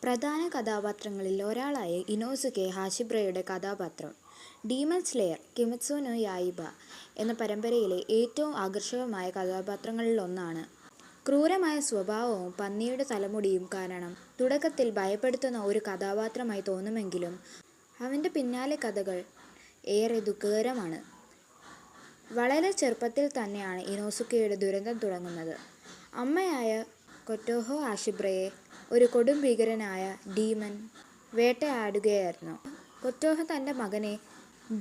പ്രധാന കഥാപാത്രങ്ങളിൽ ഒരാളായ ഇനോസുകെ ഹാഷിബ്രയുടെ കഥാപാത്രം ഡീമൺ സ്ലെയർ കിമറ്റ്സു നോ യായിബ എന്ന പരമ്പരയിലെ ഏറ്റവും ആകർഷകമായ കഥാപാത്രങ്ങളിലൊന്നാണ്. ക്രൂരമായ സ്വഭാവവും പന്നിയുടെ തലമുടിയും കാരണം തുടക്കത്തിൽ ഭയപ്പെടുത്തുന്ന ഒരു കഥാപാത്രമായി തോന്നുമെങ്കിലും അവൻ്റെ പിന്നാലെ കഥകൾ ഏറെ ദുഃഖകരമാണ്. വളരെ ചെറുപ്പത്തിൽ തന്നെയാണ് ഇനോസുകെയുടെ ദുരന്തം തുടങ്ങുന്നത്. അമ്മയായ കൊറ്റോഹോ ഹാഷിബ്രയെ ഒരു കൊടും ഭീകരനായ ഡീമൻ വേട്ടയാടുകയായിരുന്നു. കൊറ്റോഹോ തൻ്റെ മകനെ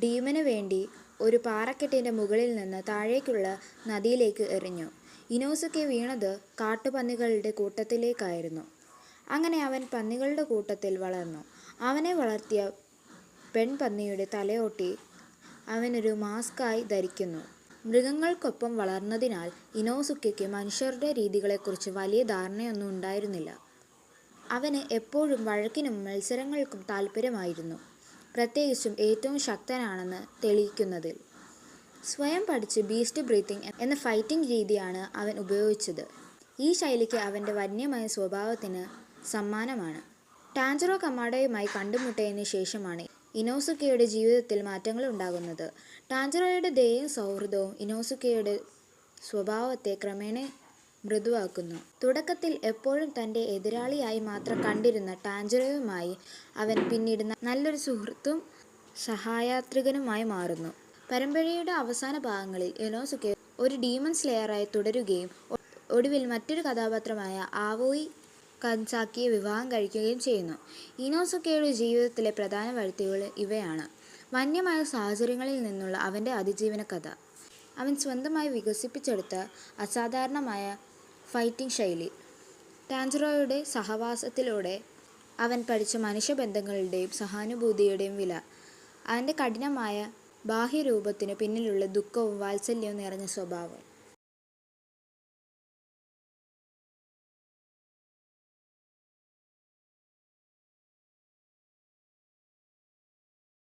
ഡീമന് വേണ്ടി ഒരു പാറക്കെട്ടിൻ്റെ മുകളിൽ നിന്ന് താഴേക്കുള്ള നദിയിലേക്ക് എറിഞ്ഞു. ഇനോസുകെ വീണത് കാട്ടുപന്നികളുടെ കൂട്ടത്തിലേക്കായിരുന്നു. അങ്ങനെ അവൻ പന്നികളുടെ കൂട്ടത്തിൽ വളർന്നു. അവനെ വളർത്തിയ പെൺപന്നിയുടെ തലയോട്ടി അവനൊരു മാസ്കായി ധരിക്കുന്നു. മൃഗങ്ങൾക്കൊപ്പം വളർന്നതിനാൽ ഇനോസുകെയ്ക്ക് മനുഷ്യരുടെ രീതികളെക്കുറിച്ച് വലിയ ധാരണയൊന്നും ഉണ്ടായിരുന്നില്ല. അവന് എപ്പോഴും വഴക്കിനും മത്സരങ്ങൾക്കും താൽപ്പര്യമായിരുന്നു, പ്രത്യേകിച്ചും ഏറ്റവും ശക്തനാണെന്ന് തെളിയിക്കുന്നതിൽ. സ്വയം പഠിച്ച് ബീസ്റ്റ് ബ്രീത്തിങ് എന്ന ഫൈറ്റിംഗ് രീതിയാണ് അവൻ ഉപയോഗിച്ചത്. ഈ ശൈലിക്ക് അവൻ്റെ വന്യമായ സ്വഭാവത്തിന് സമ്മാനമാണ്. ടാൻജിറോ കമാഡോയുമായി കണ്ടുമുട്ടിയതിനു ശേഷമാണ് ഇനോസുകെയുടെ ജീവിതത്തിൽ മാറ്റങ്ങൾ ഉണ്ടാകുന്നത്. ടാൻജിറോയുടെ ദയയും സൗഹൃദവും ഇനോസുകെയുടെ സ്വഭാവത്തെ ക്രമേണ മൃദുവാക്കുന്നു. തുടക്കത്തിൽ എപ്പോഴും തൻ്റെ എതിരാളിയായി മാത്രം കണ്ടിരുന്ന ടാൻജിറോയുമായി അവൻ പിന്നീട് നല്ലൊരു സുഹൃത്തും സഹയാത്രികനുമായി മാറുന്നു. പരമ്പരയുടെ അവസാന ഭാഗങ്ങളിൽ ഇനോസുകെ ഒരു ഡീമൺ സ്ലെയറായി തുടരുകയും ഒടുവിൽ മറ്റൊരു കഥാപാത്രമായ ആവോയി കൻസാക്കിയെ വിവാഹം കഴിക്കുകയും ചെയ്യുന്നു. ഇനോസുകെയുടെ ജീവിതത്തിലെ പ്രധാന വഴിത്തിരിവുകൾ ഇവയാണ്. വന്യമായ സാഹചര്യങ്ങളിൽ നിന്നുള്ള അവൻ്റെ അതിജീവന കഥ, അവൻ സ്വന്തമായി വികസിപ്പിച്ചെടുത്ത അസാധാരണമായ ഫൈറ്റിംഗ് ശൈലി, ടാൻജിറോയുടെ സഹവാസത്തിലൂടെ അവൻ പഠിച്ച മനുഷ്യബന്ധങ്ങളുടെയും സഹാനുഭൂതിയുടെയും വില, അവൻ്റെ കഠിനമായ ബാഹ്യരൂപത്തിനു പിന്നിലുള്ള ദുഃഖവും വാത്സല്യവും നിറഞ്ഞ സ്വഭാവം.